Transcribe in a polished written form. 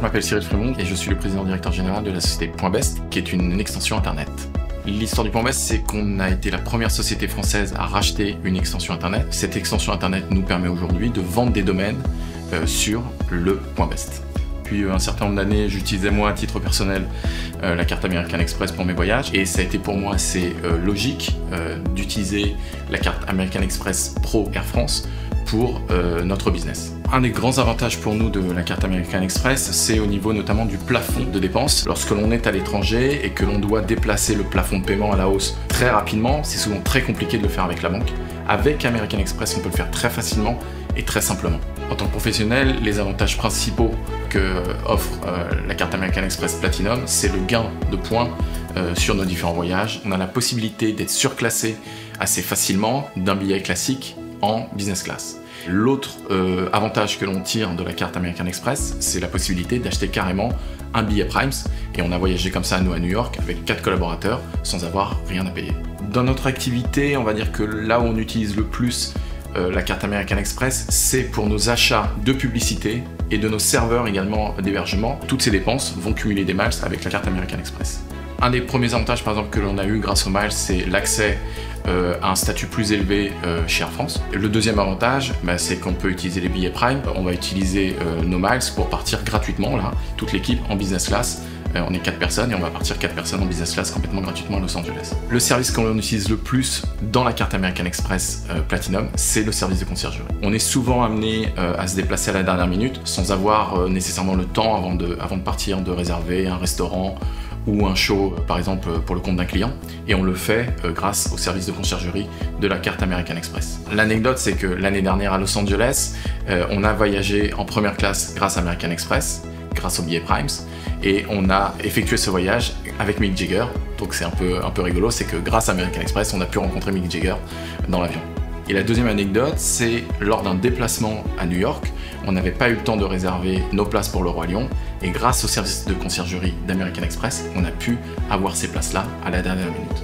m'appelle Cyril Frémont et je suis le président directeur général de la société Point Best, qui est une extension internet. L'histoire du Point Best, c'est qu'on a été la première société française à racheter une extension internet. Cette extension internet nous permet aujourd'hui de vendre des domaines sur le Point Best. Depuis un certain nombre d'années, j'utilisais moi à titre personnel la carte American Express pour mes voyages et ça a été pour moi assez logique d'utiliser la carte American Express Pro Air France pour notre business. Un des grands avantages pour nous de la carte American Express, c'est au niveau notamment du plafond de dépenses. Lorsque l'on est à l'étranger et que l'on doit déplacer le plafond de paiement à la hausse très rapidement, c'est souvent très compliqué de le faire avec la banque. Avec American Express, on peut le faire très facilement et très simplement. En tant que professionnel, les avantages principaux que offre la carte American Express Platinum, c'est le gain de points sur nos différents voyages. On a la possibilité d'être surclassé assez facilement d'un billet classique en business class. L'autre avantage que l'on tire de la carte American Express, c'est la possibilité d'acheter carrément un billet Primes. Et on a voyagé comme ça, nous, à New York, avec 4 collaborateurs, sans avoir rien à payer. Dans notre activité, on va dire que là où on utilise le plus la carte American Express, c'est pour nos achats de publicité et de nos serveurs également d'hébergement. Toutes ces dépenses vont cumuler des miles avec la carte American Express. Un des premiers avantages, par exemple, que l'on a eu grâce aux miles, c'est l'accès à un statut plus élevé chez Air France. Le deuxième avantage, c'est qu'on peut utiliser les billets Prime. On va utiliser nos miles pour partir gratuitement, là, toute l'équipe en business class. On est 4 personnes et on va partir 4 personnes en business class complètement gratuitement à Los Angeles. Le service qu'on utilise le plus dans la carte American Express Platinum, c'est le service de conciergerie. On est souvent amené à se déplacer à la dernière minute sans avoir nécessairement le temps avant de partir de réserver un restaurant ou un show, par exemple, pour le compte d'un client. Et on le fait grâce au service de conciergerie de la carte American Express. L'anecdote, c'est que l'année dernière à Los Angeles, on a voyagé en première classe grâce à American Express, grâce aux billets Primes, et on a effectué ce voyage avec Mick Jagger. Donc c'est un peu rigolo, c'est que grâce à American Express, on a pu rencontrer Mick Jagger dans l'avion. Et la deuxième anecdote, c'est lors d'un déplacement à New York, on n'avait pas eu le temps de réserver nos places pour le Roi Lion, et grâce au service de conciergerie d'American Express, on a pu avoir ces places-là à la dernière minute.